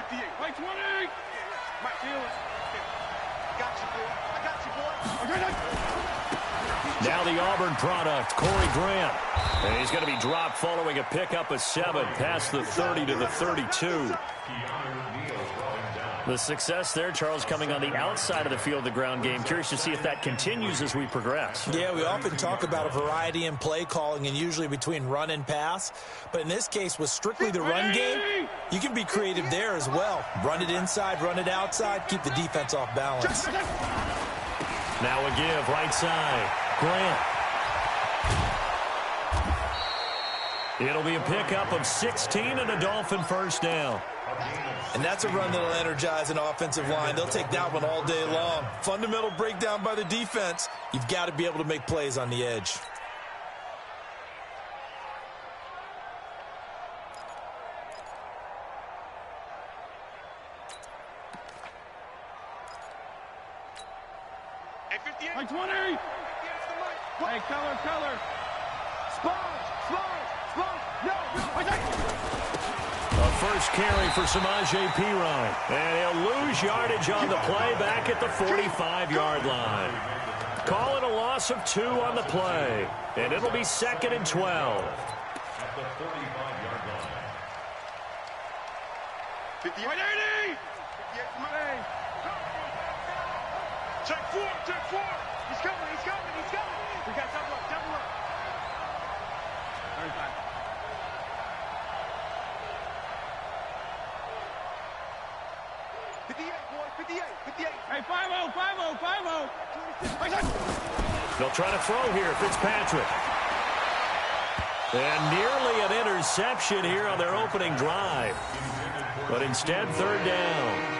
58. Play 20. Might feel it. Got you, boy. I got you, boy. Okay. Now the Auburn product, Corey Grant. And he's going to be dropped following a pickup of 7 past the 30 to the 32. The success there, Charles, coming on the outside of the field, the ground game. Curious to see if that continues as we progress. Yeah, we often talk about a variety in play calling and usually between run and pass. But in this case, with strictly the run game, you can be creative there as well. Run it inside, run it outside, keep the defense off balance. Now a give, right side. Grant. It'll be a pickup of 16 and a Dolphin first down. And that's a run that'll energize an offensive line. They'll take that one all day long. Fundamental breakdown by the defense. You've got to be able to make plays on the edge. Hey, 20. Hey, color. Sponge. No. A first carry for Samaje Perine. And he'll lose yardage on the play back at the 45-yard line. Call it a loss of 2 on the play. And it'll be 2nd and 12. At the 45-yard line. 58. 80. 58 for my name. Check 4. He's coming. We got double up. 35. 58, boy, 58. Hey, 5-0. They'll try to throw here, Fitzpatrick. And nearly an interception here on their opening drive. But instead, 3rd down.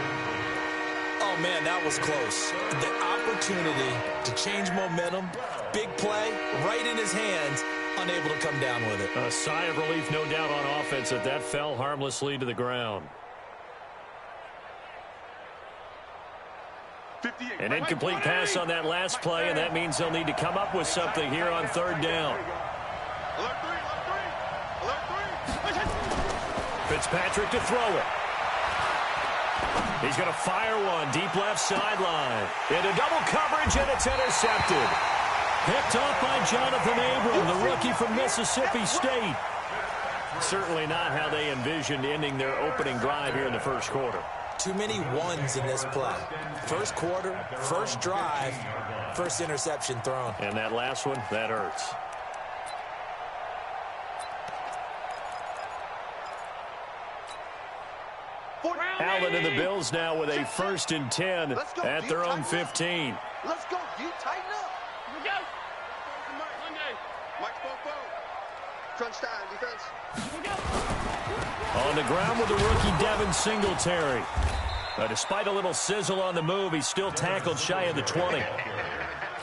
Oh, man, that was close. The opportunity to change momentum, big play, right in his hands, unable to come down with it. A sigh of relief, no doubt, on offense that fell harmlessly to the ground. An incomplete pass on that last play, and that means they'll need to come up with something here on 3rd down. Fitzpatrick to throw it. He's going to fire one deep left sideline. Into double coverage, and it's intercepted. Picked off by Jonathan Abram, the rookie from Mississippi State. Certainly not how they envisioned ending their opening drive here in the first quarter. Too many ones in this play. First quarter, first drive, first interception thrown. And that last one, that hurts. Allen and the Bills now with a 1st and 10 at their own 15. Let's go, you tighten up. Here we go. Monday. Mike Ps4. Crunch time, defense. Here we go. On the ground with the rookie Devin Singletary. Despite a little sizzle on the move, he's still tackled shy of the 20.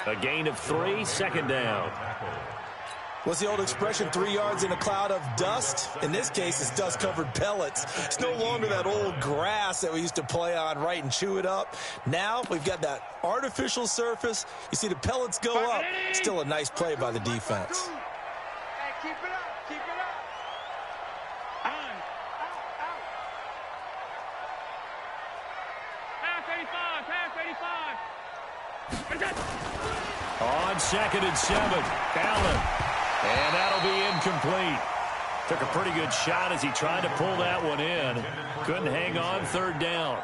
A gain of 3, 2nd down. What's the old expression, 3 yards in a cloud of dust? In this case, it's dust-covered pellets. It's no longer that old grass that we used to play on, right, and chew it up. Now we've got that artificial surface. You see the pellets go up. Still a nice play by the defense. Hey, keep it up. On 2nd and 7, Allen. And that'll be incomplete. Took a pretty good shot as he tried to pull that one in. Couldn't hang on, 3rd down.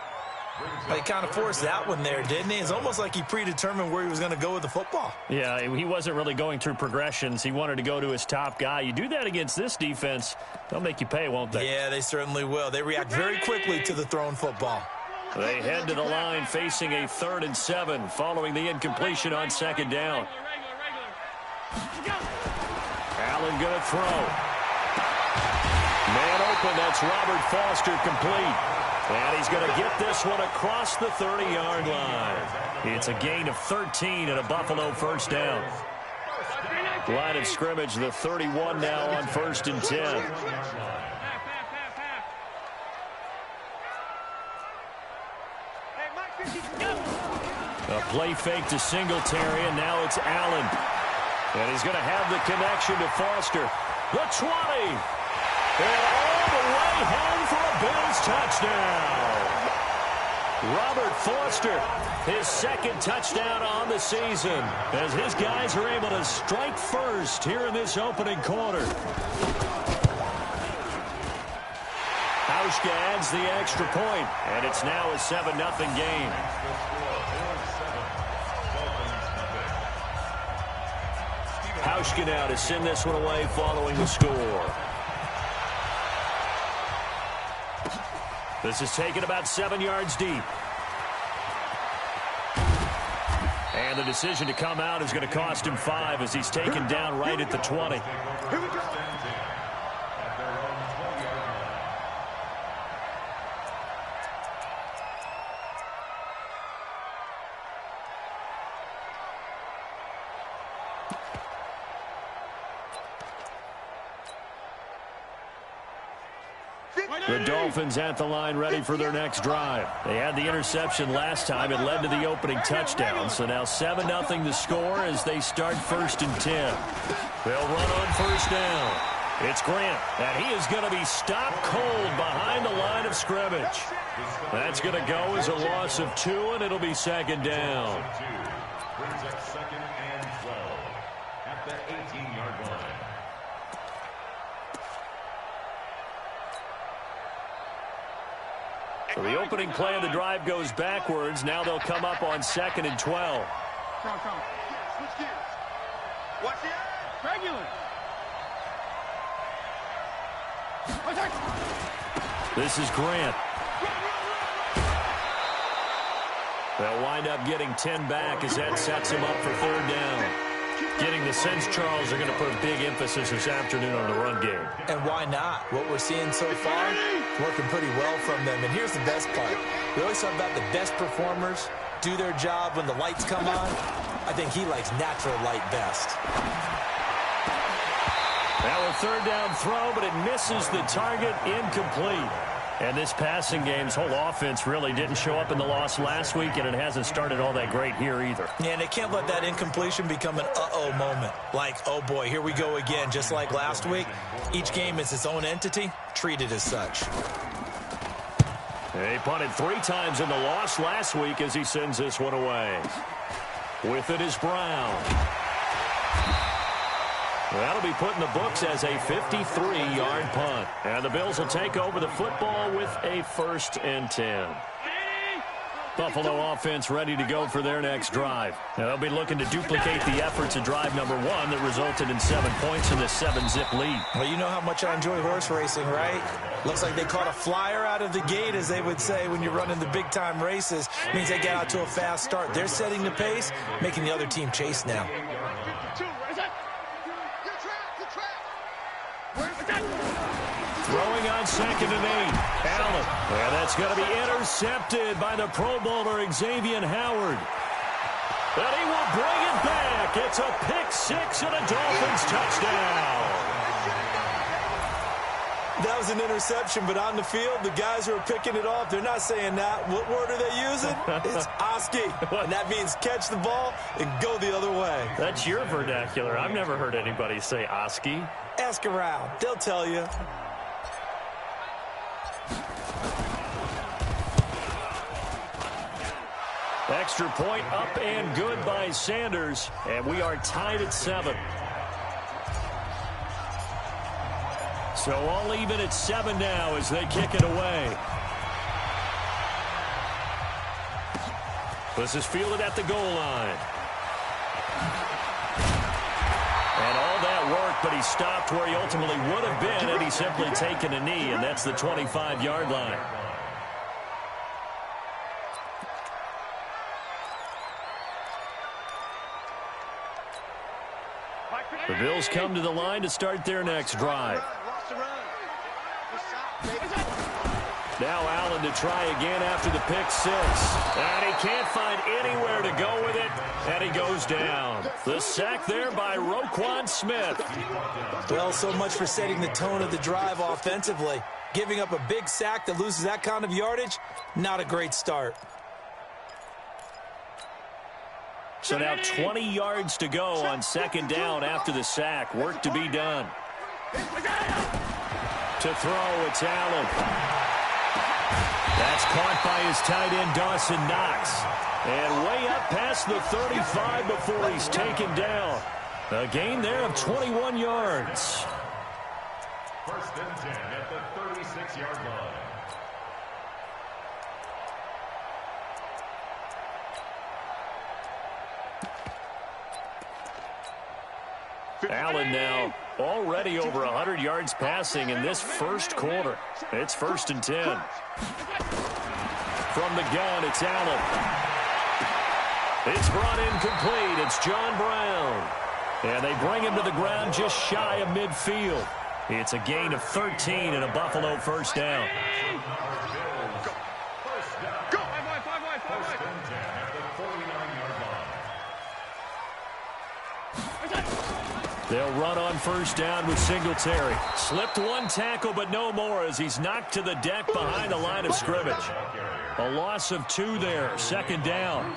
He kind of forced that one there, didn't he? It's almost like he predetermined where he was going to go with the football. Yeah, he wasn't really going through progressions. He wanted to go to his top guy. You do that against this defense, they'll make you pay, won't they? Yeah, they certainly will. They react very quickly to the thrown football. They head to the line facing a 3rd and 7 following the incompletion on 2nd down. Allen going to throw. Man open, that's Robert Foster complete. And he's going to get this one across the 30-yard line. It's a gain of 13 and a Buffalo first down. Line of scrimmage, the 31 now on 1st and 10. A play fake to Singletary, and now it's Allen. And he's going to have the connection to Foster. The 20. And all the way home for a Bills touchdown. Robert Foster, his second touchdown on the season, as his guys are able to strike first here in this opening quarter. Hauschka adds the extra point, and it's now a 7-0 game. Hauschka now to send this one away following the score. This is taken about 7 yards deep. And the decision to come out is going to cost him 5 as he's taken down right at the 20. Here we go. The Dolphins at the line ready for their next drive. They had the interception last time. It led to the opening touchdown. So now 7-0 the score as they start 1st and 10. They'll run on 1st down. It's Grant, and he is going to be stopped cold behind the line of scrimmage. That's going to go as a loss of 2, and it'll be 2nd down. Brings up 2nd and 12 at the 18-yard line. So the opening play of the drive goes backwards. Now they'll come up on 2nd and 12. Switch gears. Watch the eye. Regular. This is Grant. They'll wind up getting 10 back as that sets him up for 3rd down. Getting the sense, Charles, are going to put a big emphasis this afternoon on the run game. And why not? What we're seeing so far, working pretty well from them. And here's the best part. We always talk about the best performers do their job when the lights come on. I think he likes natural light best. Now a 3rd down throw, but it misses the target, incomplete. And this passing game's whole offense really didn't show up in the loss last week, and it hasn't started all that great here either. Yeah, and they can't let that incompletion become an uh-oh moment. Like, oh boy, here we go again, just like last week. Each game is its own entity, treated as such. They punted 3 times in the loss last week as he sends this one away. With it is Brown. That'll be put in the books as a 53-yard punt. And the Bills will take over the football with a 1st and 10. Buffalo offense ready to go for their next drive. Now they'll be looking to duplicate the efforts of drive number 1 that resulted in 7 points in the 7-zip lead. Well, you know how much I enjoy horse racing, right? Looks like they caught a flyer out of the gate, as they would say when you're running the big-time races. It means they get out to a fast start. They're setting the pace, making the other team chase now. Throwing on 2nd and 8. Allen. And that's going to be intercepted by the Pro Bowler Xavier Howard. But he will bring it back. It's a pick-6 and a Dolphins touchdown. That was an interception, but on the field, the guys who are picking it off, they're not saying that. What word are they using? It's Oski. And that means catch the ball and go the other way. That's your vernacular. I've never heard anybody say Oski. Ask around. They'll tell you. Extra point up and good by Sanders, and we are tied at 7. So all even at 7 now as they kick it away. This is fielded at the goal line. And all that work, but he stopped where he ultimately would have been had he simply taken a knee, and that's the 25-yard line. The Bills come to the line to start their next drive. Now Allen to try again after the pick-6. And he can't find anywhere to go with it, and he goes down. The sack there by Roquan Smith. Well, so much for setting the tone of the drive offensively. Giving up a big sack that loses that kind of yardage, not a great start. So now 20 yards to go on 2nd down after the sack. Work to be done. To throw, it's Allen. That's caught by his tight end, Dawson Knox. And way up past the 35 before he's taken down. A gain there of 21 yards. First and 10 at the 36-yard line. Allen now already over 100 yards passing in this first quarter. It's first and 10. From the gun, it's Allen. It's brought in complete. It's John Brown. And they bring him to the ground just shy of midfield. It's a gain of 13 and a Buffalo first down. Go! First and 10 at the 49-yard line. They'll run on first down with Singletary. Slipped one tackle, but no more as he's knocked to the deck behind the line of scrimmage. A loss of 2 there. Second down.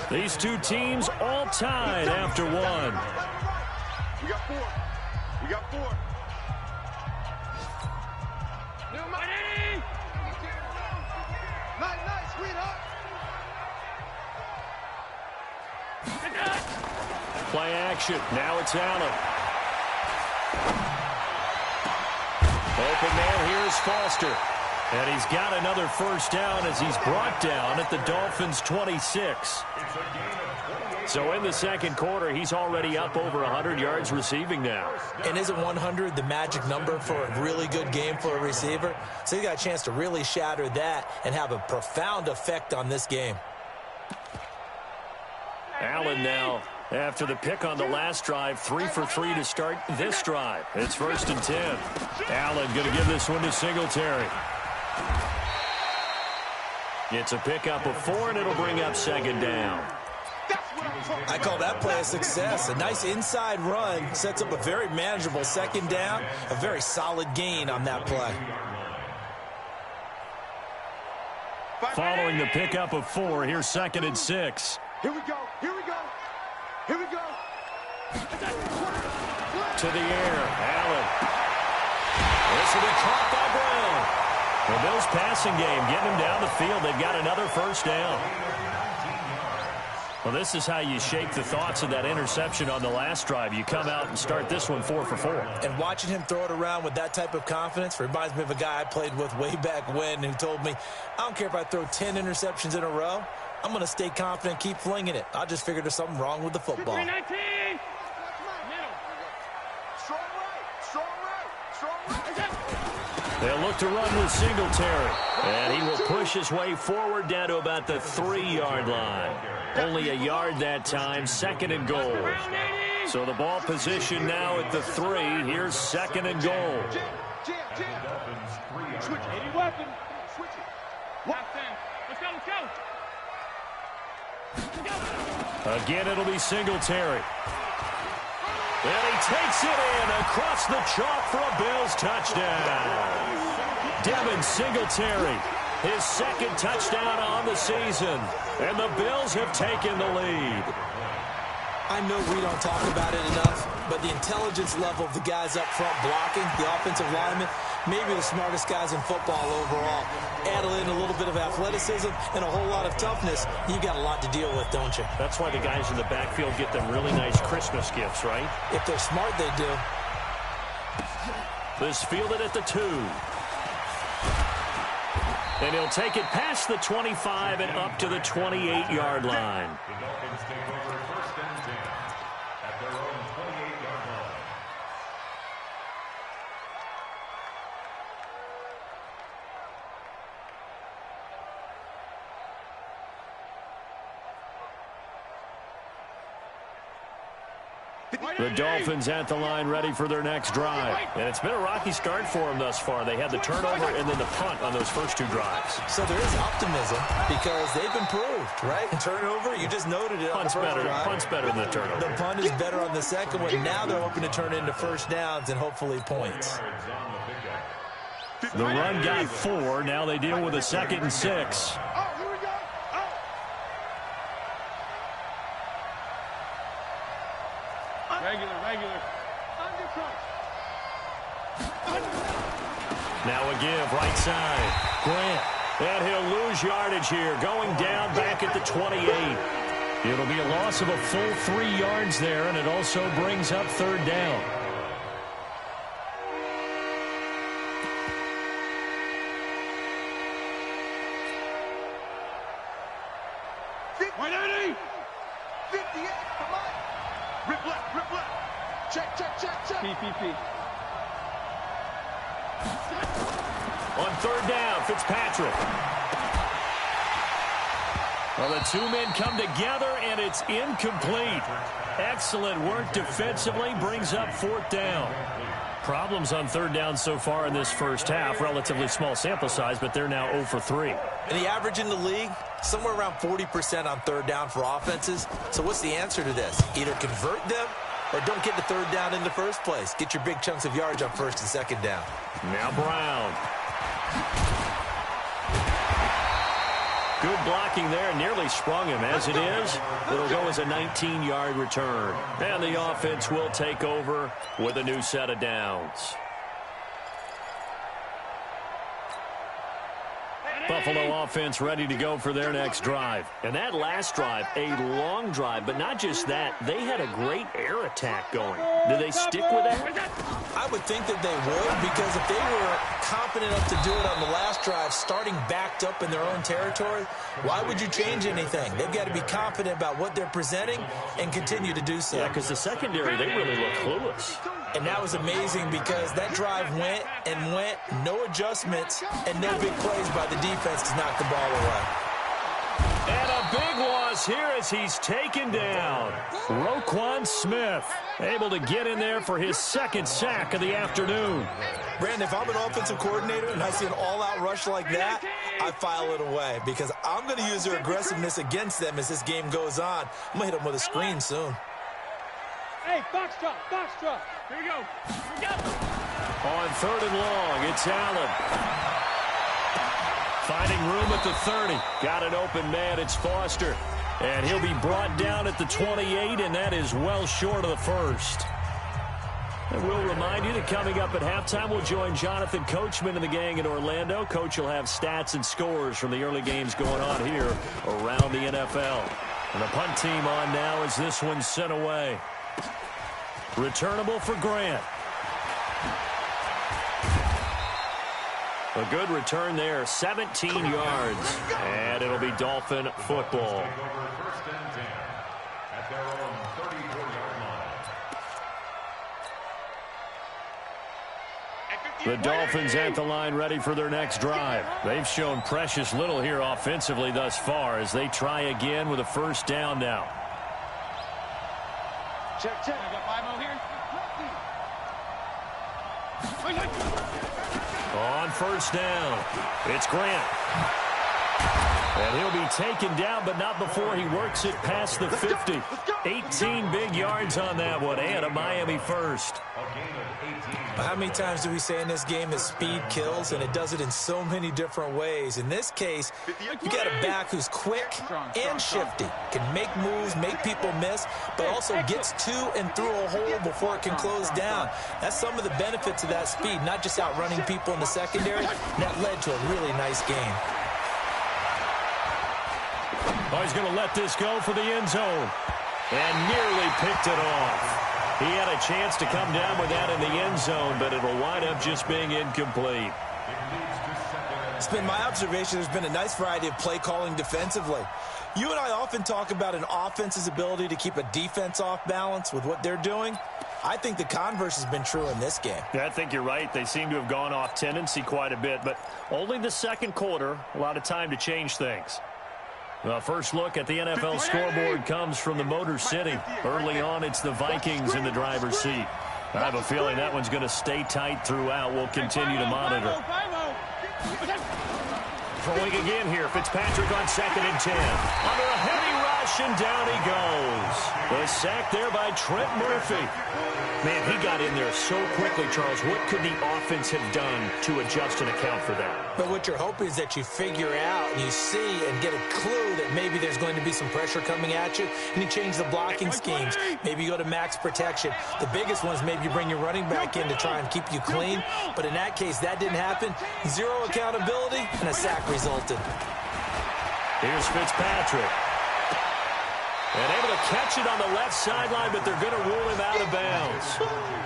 These two teams all tied after one. We got 4. We got 4. Nice, sweetheart. Play action. Now it's Allen. Open man, here's Foster. And he's got another first down as he's brought down at the Dolphins' 26. So in the second quarter, he's already up over 100 yards receiving now. And isn't 100 the magic number for a really good game for a receiver? So he got a chance to really shatter that and have a profound effect on this game. Allen now, after the pick on the last drive, 3 for 3 to start this drive. It's first and 10. Allen going to give this one to Singletary. It's a pickup of 4, and it'll bring up second down. I call that play a success. A nice inside run sets up a very manageable second down. A very solid gain on that play. Following the pickup of 4, here's second and 6. Here we go. Here we go. Here we go. To the air, Allen. This will be caught by Brown. The Bills' passing game getting him down the field. They've got another first down. Well, this is how you shake the thoughts of that interception on the last drive. You come out and start this one 4 for 4. And watching him throw it around with that type of confidence reminds me of a guy I played with way back when who told me, I don't care if I throw 10 interceptions in a row. I'm going to stay confident, keep flinging it. I just figured there's something wrong with the football. They'll look to run with Singletary. And he will push his way forward down to about the 3-yard line. Only a yard that time, second and goal. So the ball position now at the 3. Here's second and goal. Switch it. Any weapon. Switch it. Let's go. Again, it'll be Singletary. And he takes it in across the chalk for a Bills touchdown. Devin Singletary, his second touchdown on the season. And the Bills have taken the lead. I know we don't talk about it enough, but the intelligence level of the guys up front blocking, the offensive linemen, maybe the smartest guys in football overall. Add in a little bit of athleticism and a whole lot of toughness, you got a lot to deal with, don't you? That's why the guys in the backfield get them really nice Christmas gifts, right? If they're smart, they do. This fielded at the 2. And he'll take it past the 25 and up to the 28-yard line. The Dolphins take over first and 10 at their own 28-yard line. The Dolphins at the line ready for their next drive. And it's been a rocky start for them thus far. They had the turnover and then the punt on those first 2 drives. So there is optimism because they've improved, right? Turnover, you just noted it. Punt's better than the turnover. The punt is better on the second one. Now they're hoping to turn into first downs and hopefully points. The run got 4. Now they deal with a second and 6. Regular. Under crunch. Now a give, right side. Grant. And he'll lose yardage here, going down back at the 28. It'll be a loss of a full 3 yards there, and it also brings up third down. On third down, Fitzpatrick. Well, the two men come together, and it's incomplete. Excellent work defensively, brings up fourth down. Problems on third down so far in this first half. Relatively small sample size, but they're now 0 for 3. And the average in the league, somewhere around 40% on third down for offenses. So what's the answer to this? Either convert them or don't get the third down in the first place. Get your big chunks of yards on first and second down. Now Brown. Good blocking there, nearly sprung him. As it is, it'll go as a 19-yard return. And the offense will take over with a new set of downs. Buffalo offense ready to go for their next drive. And that last drive, a long drive, but not just that. They had a great air attack going. Do they stick with that? I would think that they would, because if they were confident enough to do it on the last drive, starting backed up in their own territory, why would you change anything? They've got to be confident about what they're presenting and continue to do so. Yeah, because the secondary, they really look clueless. And that was amazing because that drive went and went, no adjustments, and no big plays by the defense to knock the ball away. And a big loss here as he's taken down. Roquan Smith able to get in there for his second sack of the afternoon. Brandon, if I'm an offensive coordinator and I see an all-out rush like that, I file it away because I'm going to use their aggressiveness against them as this game goes on. I'm going to hit them with a screen soon. Hey, box drop, box drop. Here we go. Here we go. On third and long, it's Allen. Finding room at the 30. Got an open man, it's Foster. And he'll be brought down at the 28, and that is well short of the first. And we'll remind you that coming up at halftime, we'll join Jonathan Coachman and the gang in Orlando. Coach will have stats and scores from the early games going on here around the NFL. And the punt team on now as this one's sent away. Returnable for Grant. A good return there, 17 yards. And it'll be Dolphin football. The Dolphins at the line ready for their next drive. They've shown precious little here offensively thus far as they try again with a first down now. Check, check. I got 5-0 here. On first down, it's Grant. And he'll be taken down, but not before he works it past the 50. 18 big yards on that one, and a Miami first. How many times do we say in this game that speed kills, and it does it in so many different ways? In this case, you got a back who's quick and shifty, can make moves, make people miss, but also gets to and through a hole before it can close down. That's some of the benefits of that speed, not just outrunning people in the secondary. That led to a really nice game. Oh, he's going to let this go for the end zone. And nearly picked it off. He had a chance to come down with that in the end zone, but it'll wind up just being incomplete. It's been my observation there's been a nice variety of play calling defensively. You and I often talk about an offense's ability to keep a defense off balance with what they're doing. I think the converse has been true in this game. Yeah, I think you're right. They seem to have gone off tendency quite a bit, but only the second quarter, a lot of time to change things. The first look at the NFL scoreboard comes from the Motor City. Early on, it's the Vikings in the driver's seat. I have a feeling that one's going to stay tight throughout. We'll continue to monitor. Throwing again here. Fitzpatrick on 2nd and 10. Under a heavy rush, and down he goes. The sack there by Trent Murphy. Man, he got in there so quickly, Charles. What could the offense have done to adjust and account for that? But what you're hoping is that you figure out and you see and get a clue that maybe there's going to be some pressure coming at you, and you change the blocking schemes. Maybe you go to max protection. The biggest one is maybe you bring your running back in to try and keep you clean. But in that case, that didn't happen. Zero accountability, and a sack resulted. Here's Fitzpatrick. And able to catch it on the left sideline, but they're going to rule him out of bounds.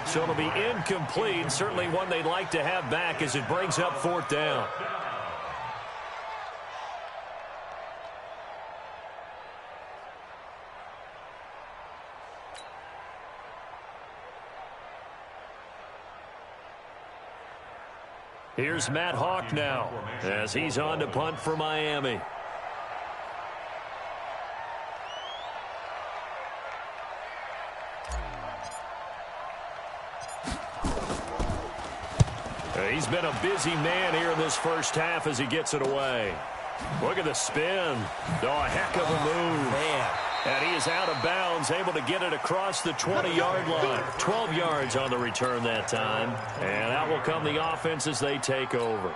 So it'll be incomplete. Certainly one they'd like to have back as it brings up 4th down. Here's Matt Hawk now as he's on to punt for Miami. He's been a busy man here in this first half as he gets it away. Look at the spin. Oh, a heck of a move. Man. And he is out of bounds, able to get it across the 20-yard line. 12 yards on the return that time. And out will come the offense as they take over.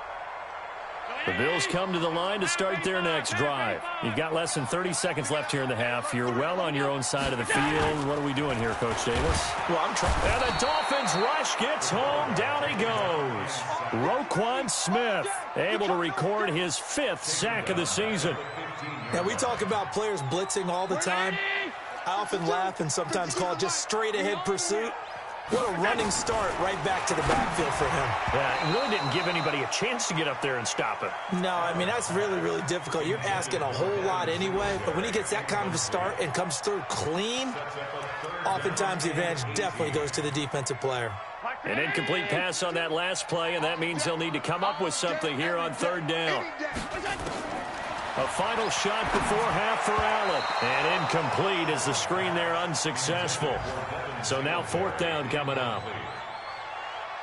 The Bills come to the line to start their next drive. You've got less than 30 seconds left here in the half. You're well on your own side of the field. What are we doing here, Coach Davis? Well, I'm trying. And the Dolphins rush gets home. Down he goes. Roquan Smith able to record his 5th sack of the season. Now, we talk about players blitzing all the time. I often laugh and sometimes call it just straight-ahead pursuit. What a running start right back to the backfield for him. Yeah, it really didn't give anybody a chance to get up there and stop him. No, I mean, that's really, really difficult. You're asking a whole lot anyway, but when he gets that kind of a start and comes through clean, oftentimes the advantage definitely goes to the defensive player. An incomplete pass on that last play, and that means they'll need to come up with something here on 3rd down. A final shot before half for Allen. And incomplete as the screen there unsuccessful. So now 4th down coming up.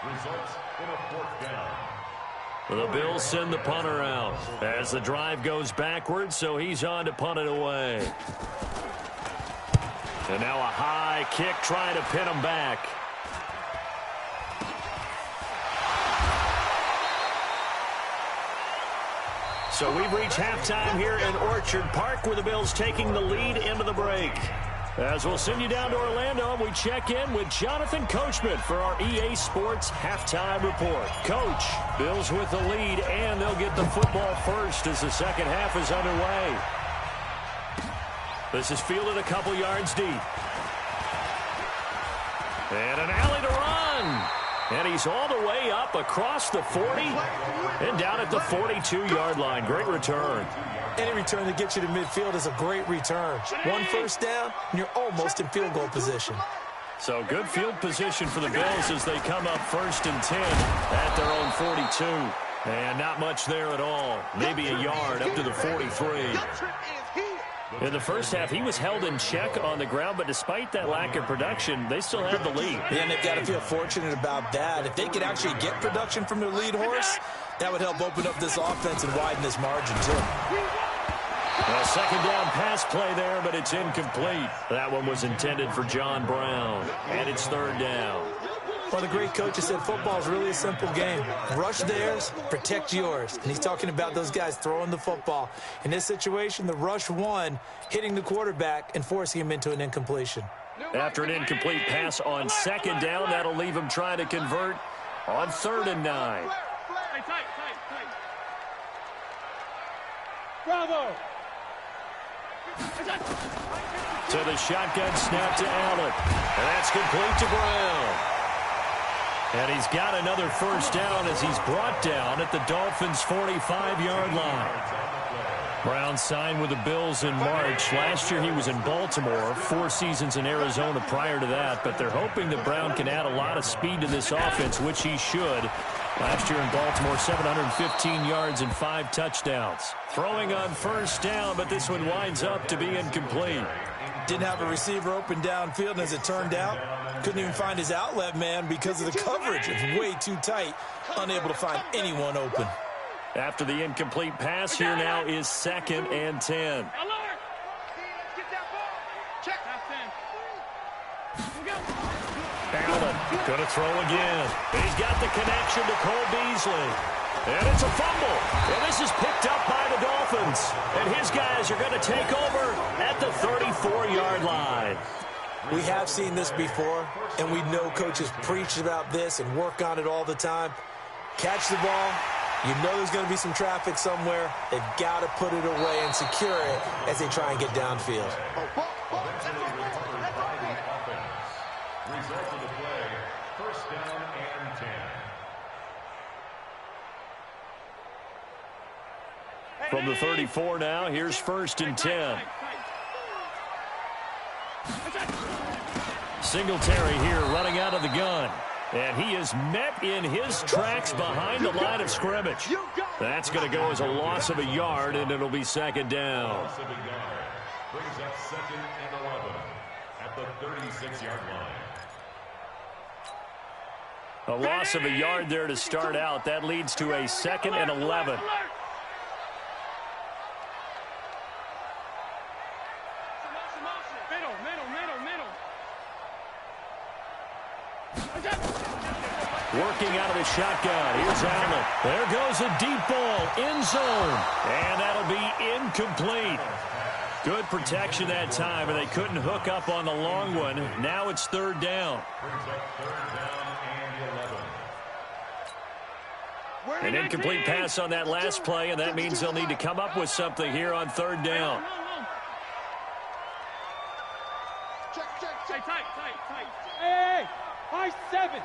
Results in a 4th down. The Bills send the punter out as the drive goes backwards, so he's on to punt it away. And now a high kick trying to pin him back. So we've reached halftime here in Orchard Park, where the Bills taking the lead into the break. As we'll send you down to Orlando, we check in with Jonathan Coachman for our EA Sports Halftime Report. Coach, Bills with the lead, and they'll get the football first as the second half is underway. This is fielded a couple yards deep. And an alley to run. And he's all the way up across the 40 and down at the 42-yard line. Great return. Any return that gets you to midfield is a great return. 1 first down, and you're almost in field goal position. So good field position for the Bills as they come up 1st and 10 at their own 42. And not much there at all. Maybe a yard up to the 43. In the first half, he was held in check on the ground, but despite that lack of production, they still have the lead. And they've got to feel fortunate about that. If they could actually get production from their lead horse, that would help open up this offense and widen this margin, too. A 2nd down pass play there, but it's incomplete. That one was intended for John Brown, and it's 3rd down. Well, the great coach has said football is really a simple game. Rush theirs, protect yours. And he's talking about those guys throwing the football. In this situation, the rush won, hitting the quarterback and forcing him into an incompletion. After an incomplete pass on 2nd down, that'll leave him trying to convert on 3rd and 9. Bravo! To the shotgun snap to Allen. And that's complete to Brown. And he's got another first down as he's brought down at the Dolphins' 45-yard line. Brown signed with the Bills in March. Last year he was in Baltimore, 4 seasons in Arizona prior to that. But they're hoping that Brown can add a lot of speed to this offense, which he should. Last year in Baltimore, 715 yards and 5 touchdowns. Throwing on first down, but this one winds up to be incomplete. Didn't have a receiver open downfield, and as it turned out, couldn't even find his outlet man because of the coverage. It's way too tight, unable to find anyone open. After the incomplete pass, here now is 2nd and 10. Allen going to throw again. He's got the connection to Cole Beasley. And it's a fumble. And this is picked up by the Dolphins. And his guys are going to take over at the 34-yard line. We have seen this before, and we know coaches preach about this and work on it all the time. Catch the ball. You know there's going to be some traffic somewhere. They've got to put it away and secure it as they try and get downfield. Result of the play, 1st down and 10. From the 34 now, here's 1st and 10. Singletary here running out of the gun. And he is met in his tracks behind the line of scrimmage. That's going to go as a loss of a yard, and it'll be 2nd down. Loss of a yard brings up 2nd and 11 at the 36-yard line. A loss of a yard there to start out. That leads to a 2nd and 11. Working out of the shotgun. Here's Allen. There goes a deep ball. End zone. And that'll be incomplete. Good protection that time, and they couldn't hook up on the long one. Now it's 3rd down. An incomplete pass on that last play, and that means they'll need to come up with something here on 3rd down. Hey, high 7.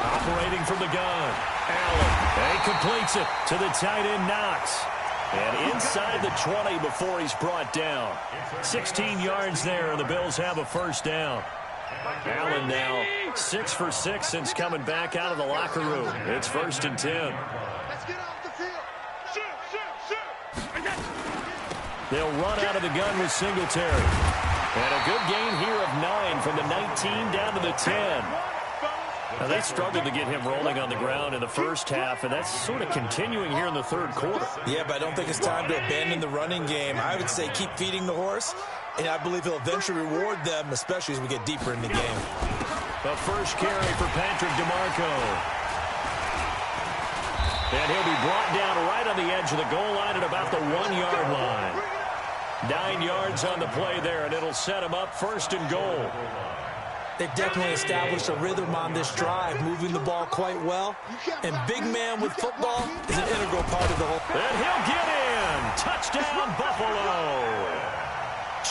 Operating from the gun. Allen. And he completes it to the tight end, Knox. And inside the 20 before he's brought down. 16 yards there, and the Bills have a 1st down. Allen now 6 for 6 since coming back out of the locker room. It's 1st and 10. Let's get off the field. Shoot. They'll run out of the gun with Singletary. And a good gain here of 9 from the 19 down to the 10. Now, they struggled to get him rolling on the ground in the first half, and that's sort of continuing here in the 3rd quarter. Yeah, but I don't think it's time to abandon the running game. I would say keep feeding the horse, and I believe he'll eventually reward them, especially as we get deeper in the game. The first carry for Patrick DeMarco. And he'll be brought down right on the edge of the goal line at about the 1-yard line. 9 yards on the play there, and it'll set him up 1st and goal. They've definitely established a rhythm on this drive, moving the ball quite well. And big man with football is an integral part of the whole. And he'll get in. Touchdown, Buffalo.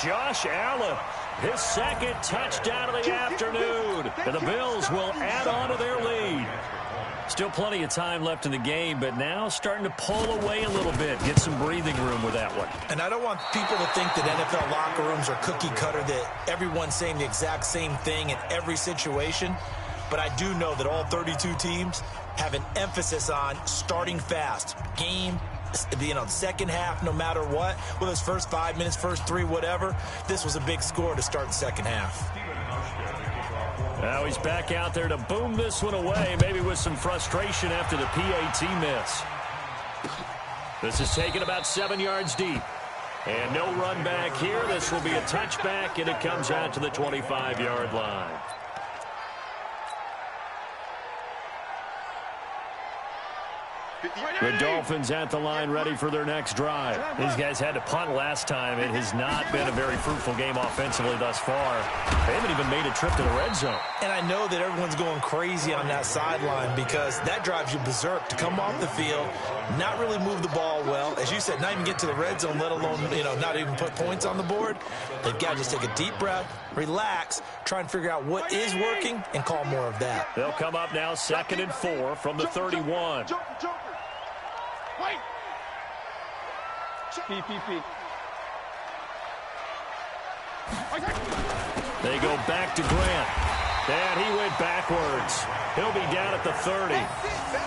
Josh Allen, his 2nd touchdown of the afternoon. And the Bills will add on to their lead. Still plenty of time left in the game, but now starting to pull away a little bit. Get some breathing room with that one. And I don't want people to think that NFL locker rooms are cookie cutter, that everyone's saying the exact same thing in every situation. But I do know that all 32 teams have an emphasis on starting fast. Game, second half, no matter what. Whether it's first 5 minutes, first 3, whatever. This was a big score to start the second half. Now he's back out there to boom this one away, maybe with some frustration after the PAT miss. This is taken about 7 yards deep. And no run back here. This will be a touchback, and it comes out to the 25-yard line. The Dolphins at the line ready for their next drive. These guys had to punt last time. It has not been a very fruitful game offensively thus far. They haven't even made a trip to the red zone. And I know that everyone's going crazy on that sideline because that drives you berserk to come off the field, not really move the ball well. As you said, not even get to the red zone, let alone, not even put points on the board. They've got to just take a deep breath, relax, try and figure out what is working, and call more of that. They'll come up now 2nd and 4 from the 31. Wait. PPP. They go back to Grant. And he went backwards. He'll be down at the 30.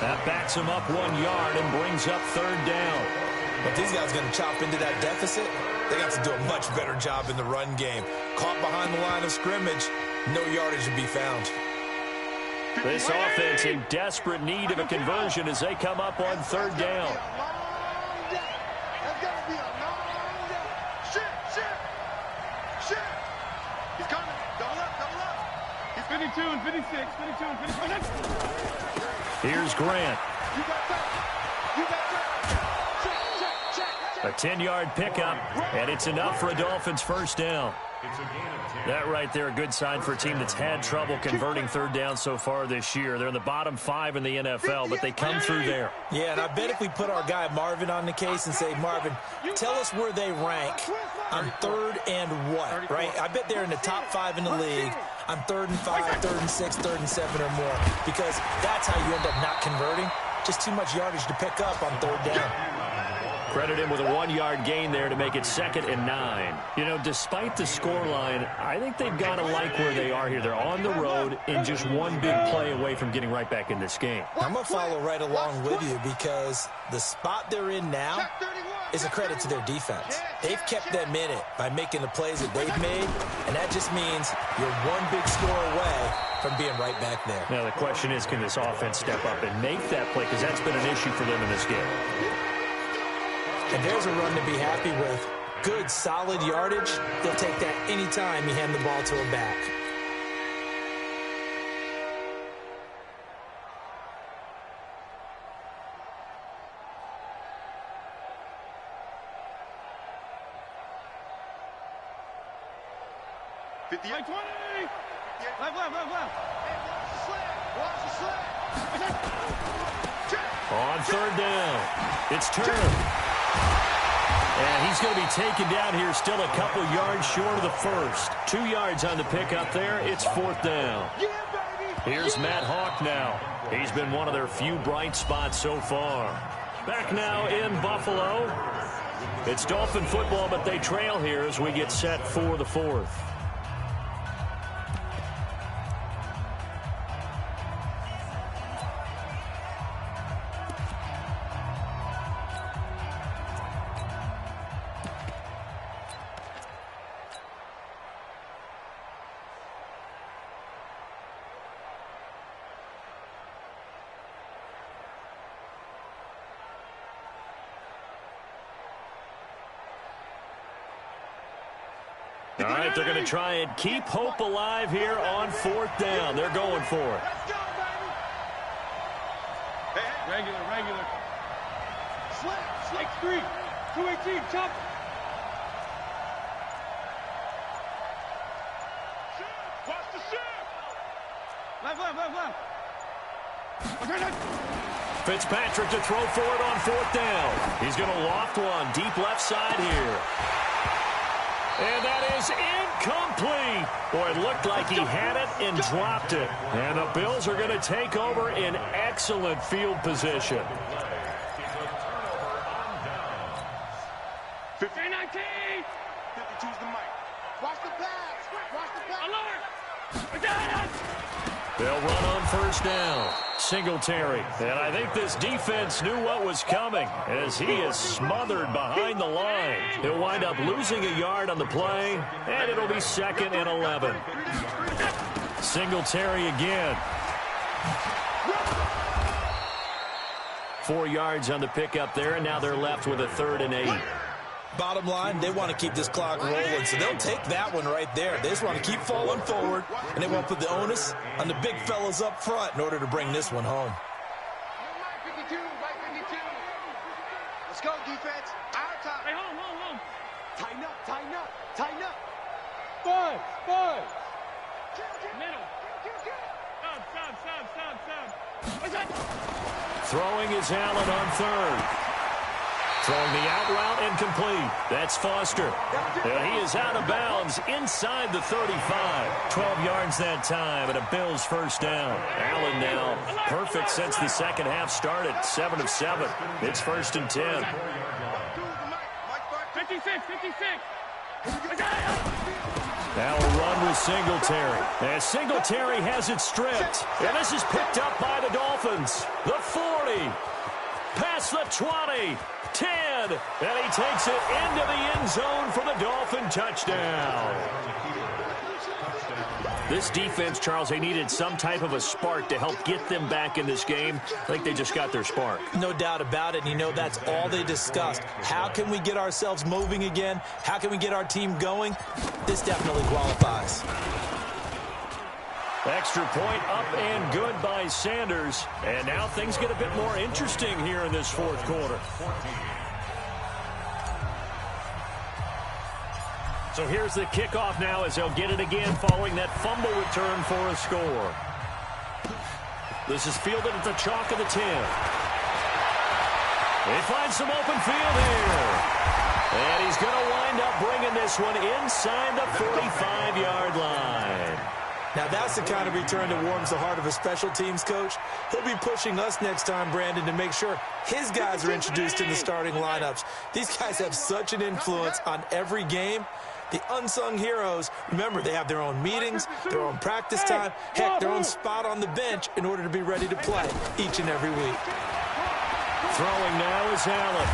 That backs him up 1 yard and brings up 3rd down. But these guys are going to chop into that deficit. They got to do a much better job in the run game. Caught behind the line of scrimmage, no yardage to be found. This offense in desperate need of a conversion as they come up on third down. He's coming. Double up, double up. He's 52 and 56, 52 and 56. Here's Grant. You got that. You got that. A 10-yard pickup, and it's enough for a Dolphins first down. That right there, a good sign for a team that's had trouble converting third down so far this year. They're in the bottom 5 in the NFL, but they come through there. Yeah, and I bet if we put our guy Marvin on the case and say, Marvin, tell us where they rank on third and what, right? I bet they're in the top 5 in the league on 3rd and 5, 3rd and 6, 3rd and 7 or more, because that's how you end up not converting. Just too much yardage to pick up on third down. Credit him with a 1-yard gain there to make it 2nd and 9. You know, despite the scoreline, I think they've got to like where they are here. They're on the road and just one big play away from getting right back in this game. I'm going to follow right along with you because the spot they're in now is a credit to their defense. They've kept them in it by making the plays that they've made, and that just means you're one big score away from being right back there. Now, the question is, can this offense step up and make that play? Because that's been an issue for them in this game. And there's a run to be happy with. Good, solid yardage. They'll take that anytime you hand the ball to a back. Like 20! Left. Watch the slip. On third down, it's Turner. And he's going to be taken down here, still a couple yards short of the first. 2 yards on the pickup there. It's 4th down. Here's Matt Hawk now. He's been one of their few bright spots so far. Back now in Buffalo. It's Dolphin football, but they trail here as we get set for the 4th. All right, they're going to try and keep hope alive here on 4th down. They're going for it. Regular. Slip. 3. 218, chop. Watch the ship. Left. Fitzpatrick to throw for it on 4th down. He's going to loft one deep left side here. And that is incomplete. Boy, it looked like he had it and dropped it. And the Bills are going to take over in excellent field position. 15-19. 52's the mic. Watch the pass. Alert. They'll run on 1st down. Singletary. And I think this defense knew what was coming as he is smothered behind the line. He'll wind up losing a yard on the play, and it'll be 2nd and 11. Singletary again. 4 yards on the pickup there, and now they're left with a 3rd and 8. Bottom line, they want to keep this clock rolling, so they'll take that one right there. They just want to keep falling forward, and they want to put the onus on the big fellas up front in order to bring this one home. Mike 52. Let's go, defense. Our time. Hey, home. Tighten up. 5. Middle. Sub. Throwing is Allen on 3rd. Throwing the out route and complete. That's Foster. And he is out of bounds inside the 35. 12 yards that time and a Bills first down. Allen now perfect since the second half started. 7 of 7. It's 1st and 10. 56. Now a run with Singletary. And Singletary has it stripped. And this is picked up by the Dolphins. The 40. Past the 20. 10. And he takes it into the end zone for the Dolphin touchdown. This defense, Charles, they needed some type of a spark to help get them back in this game. I think they just got their spark. No doubt about it. And you know, that's all they discussed. How can we get ourselves moving again? How can we get our team going? This definitely qualifies. Extra point up and good by Sanders. And now things get a bit more interesting here in this fourth quarter. So here's the kickoff now as they'll get it again following that fumble return for a score. This is fielded at the chalk of the 10. They find some open field here. And he's going to wind up bringing this one inside the 45-yard line. Now, that's the kind of return that warms the heart of a special teams coach. He'll be pushing us next time, Brandon, to make sure his guys are introduced in the starting lineups. These guys have such an influence on every game. The unsung heroes, remember, they have their own meetings, their own practice time, heck, their own spot on the bench in order to be ready to play each and every week. Throwing now is Allen.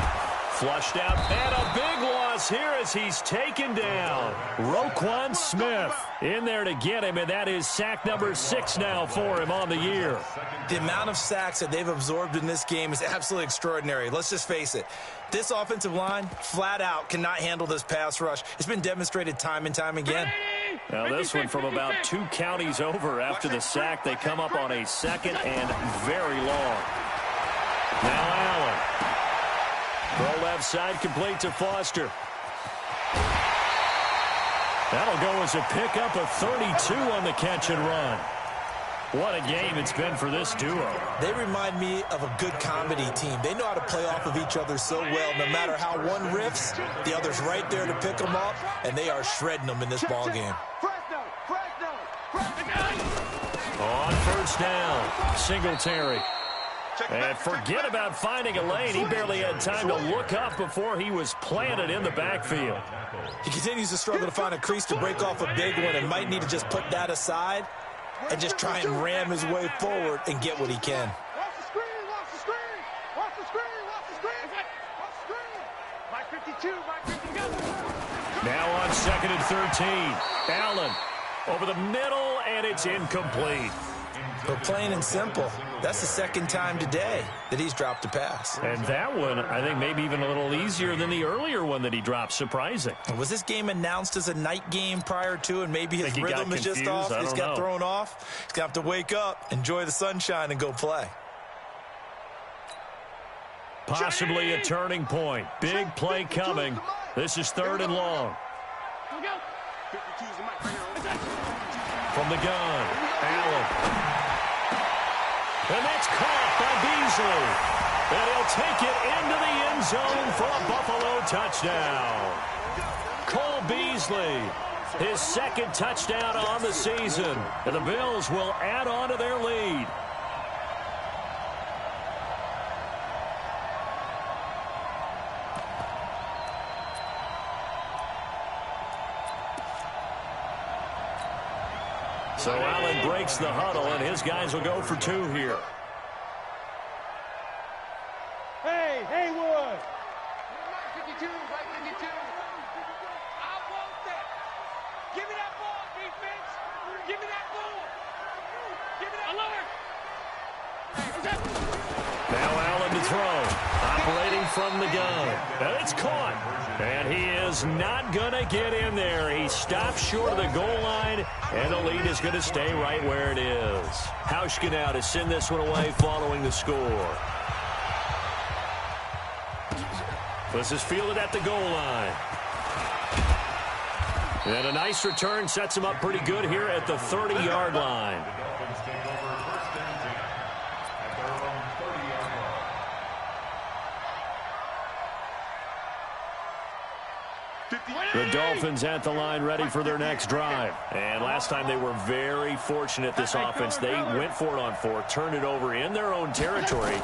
Flushed out, and a big loss here as he's taken down. Roquan Smith in there to get him, and that is sack number 6 now for him on the year. The amount of sacks that they've absorbed in this game is absolutely extraordinary. Let's just face it. This offensive line, flat out, cannot handle this pass rush. It's been demonstrated time and time again. Now this one from about 2 counties over after the sack. They come up on a second and very long. Now Allen. Throw left side, complete to Foster. That'll go as a pickup of 32 on the catch and run. What a game it's been for this duo. They remind me of a good comedy team. They know how to play off of each other so well. No matter how one riffs, the other's right there to pick them up, and they are shredding them in this ball game. On first down, Singletary. And forget about finding a lane. He barely had time to look up before he was planted in the backfield. He continues to struggle to find a crease to break off a big one and might need to just put that aside and just try and ram his way forward and get what he can. Watch the screen, watch the screen, watch the screen, watch the screen, watch the screen. Mike 52, Mike 52. Now on 2nd and 13. Allen over the middle, and it's incomplete. But plain and simple, that's the second time today that he's dropped a pass. And that one, I think, maybe even a little easier than the earlier one that he dropped. Surprising. Was this game announced as a night game prior to, and maybe his rhythm is just off? He's got thrown off. He's going to have to wake up, enjoy the sunshine, and go play. Possibly a turning point. Big play coming. This is 3rd and long. From the gun, Allen. And that's caught by Beasley. And he'll take it into the end zone for a Buffalo touchdown. Cole Beasley, his 2nd touchdown on the season. And the Bills will add on to their lead. So Allen breaks the huddle, and his guys will go for 2 here. Hey, Haywood. Mike 52, Mike 52. I want that. Give me that ball, defense. Give me that ball. Give me that. Now Allen to throw. Operating from the gun. And it's caught. And he is not going to get in there. He stops short of the goal line, and the lead is going to stay right where it is. Hauschka now to send this one away following the score. This is fielded at the goal line. And a nice return sets him up pretty good here at the 30-yard line. The Dolphins at the line ready for their next drive. And last time they were very fortunate, this offense. They went for it on 4, turned it over in their own territory,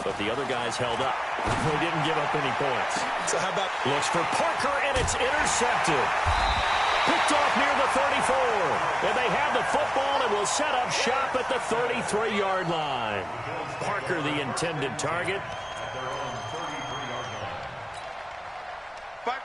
but the other guys held up. They didn't give up any points. So how about... Looks for Parker, and it's intercepted. Picked off near the 34. And they have the football and will set up shop at the 33-yard line. Parker, the intended target.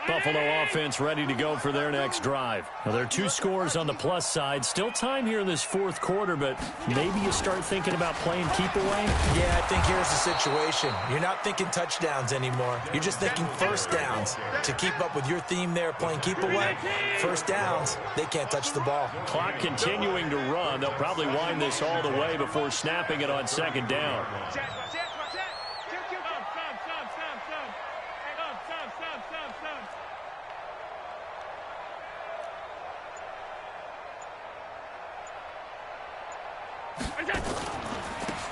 Buffalo offense ready to go for their next drive. Now, there are 2 scores on the plus side. Still time here in this 4th quarter, but maybe you start thinking about playing keep away? Yeah, I think here's the situation. You're not thinking touchdowns anymore. You're just thinking first downs. To keep up with your theme there, playing keep away, first downs, they can't touch the ball. Clock continuing to run. They'll probably wind this all the way before snapping it on 2nd down.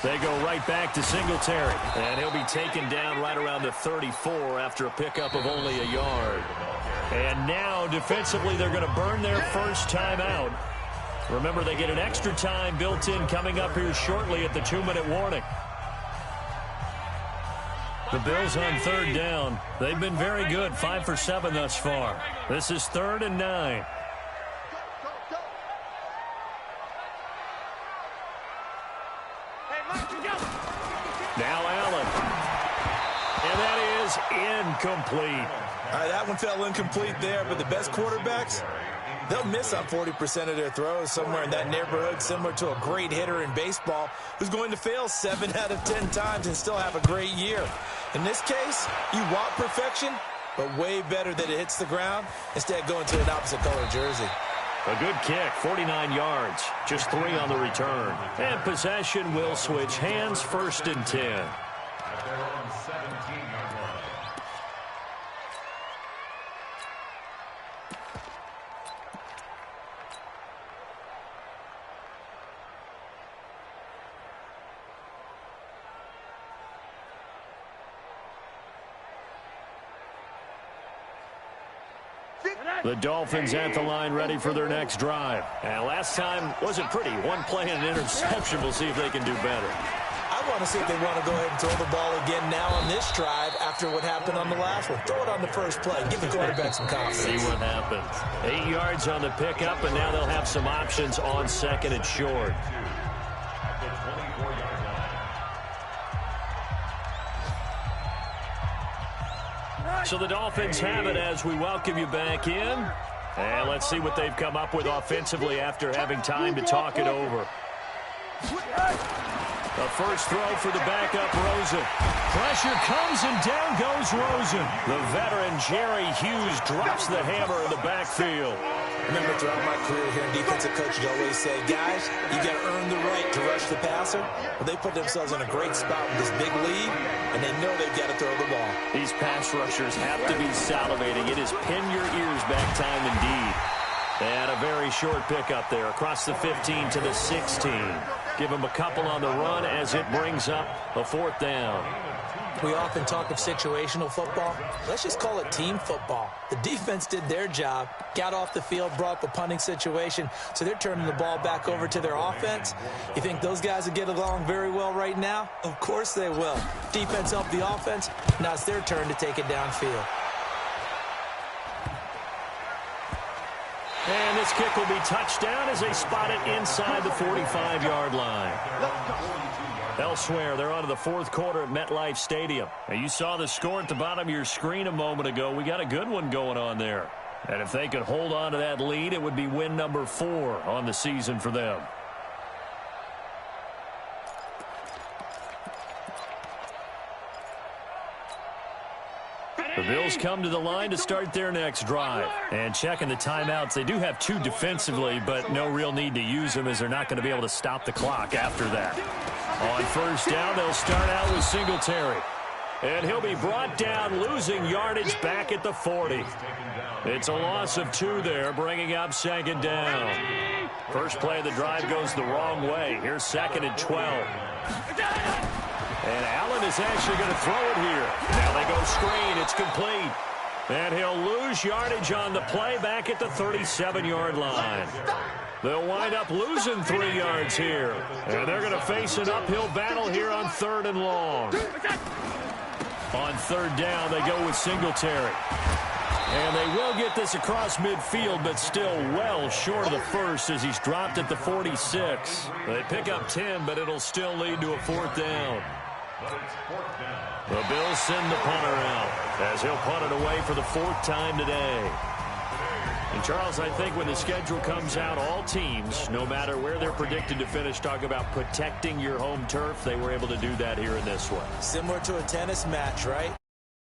They go right back to Singletary, and he'll be taken down right around the 34 after a pickup of only a yard. And now, defensively, they're going to burn their first timeout. Remember, they get an extra time built in coming up here shortly at the 2-minute warning. The Bills on 3rd down. They've been very good, 5 for 7 thus far. This is 3rd and 9. Now Allen. And that is incomplete. All right, that one fell incomplete there, but the best quarterbacks, they'll miss on 40% of their throws, somewhere in that neighborhood, similar to a great hitter in baseball who's going to fail 7 out of 10 times and still have a great year. In this case, you want perfection, but way better that it hits the ground instead of going to an opposite color jersey. A good kick, 49 yards, just 3 on the return. And possession will switch hands, 1st and 10. At their own 17-yard line. The Dolphins at the line ready for their next drive. And last time wasn't pretty. 1 play and an interception. We'll see if they can do better. I want to see if they want to go ahead and throw the ball again now on this drive after what happened on the last one. Throw it on the first play. Give the quarterback some confidence. See what happens. 8 yards on the pickup, and now they'll have some options on 2nd and short. At the 24-yard line. So the Dolphins have it as we welcome you back in. And let's see what they've come up with offensively after having time to talk it over. The first throw for the backup, Rosen. Pressure comes, and down goes Rosen. The veteran Jerry Hughes drops the hammer in the backfield. Remember, throughout my career here in defensive coaching, I always say, guys, you got to earn the right to rush the passer. Well, they put themselves in a great spot with this big lead, and they know they've got to throw the ball. These pass rushers have to be salivating. It is pin your ears back time indeed. And a very short pickup there across the 15 to the 16. Give them a couple on the run as it brings up a 4th down. We often talk of situational football. Let's just call it team football. The defense did their job, got off the field, brought up a punting situation, so they're turning the ball back over to their offense. You think those guys will get along very well right now? Of course they will. Defense helped the offense. Now it's their turn to take it downfield. And this kick will be touched down as they spot it inside the 45-yard line. Elsewhere, they're on to the 4th quarter at MetLife Stadium. Now, you saw the score at the bottom of your screen a moment ago. We got a good one going on there. And if they could hold on to that lead, it would be win number 4 on the season for them. The Bills come to the line to start their next drive. And checking the timeouts, they do have 2 defensively, but no real need to use them as they're not going to be able to stop the clock after that. On 1st down, they'll start out with Singletary. And he'll be brought down, losing yardage back at the 40. It's a loss of 2 there, bringing up 2nd down. First play of the drive goes the wrong way. Here's 2nd and 12. And Allen is actually going to throw it here. Now they go screen. It's complete. And he'll lose yardage on the play back at the 37-yard line. They'll wind up losing 3 yards here. And they're going to face an uphill battle here on 3rd and long. On 3rd down, they go with Singletary. And they will get this across midfield, but still well short of the first as he's dropped at the 46. They pick up 10, but it'll still lead to a 4th down. But it's 4th down. The Bills send the punter out as he'll punt it away for the 4th time today. And, Charles, I think when the schedule comes out, all teams, no matter where they're predicted to finish, talk about protecting your home turf. They were able to do that here in this one. Similar to a tennis match, right?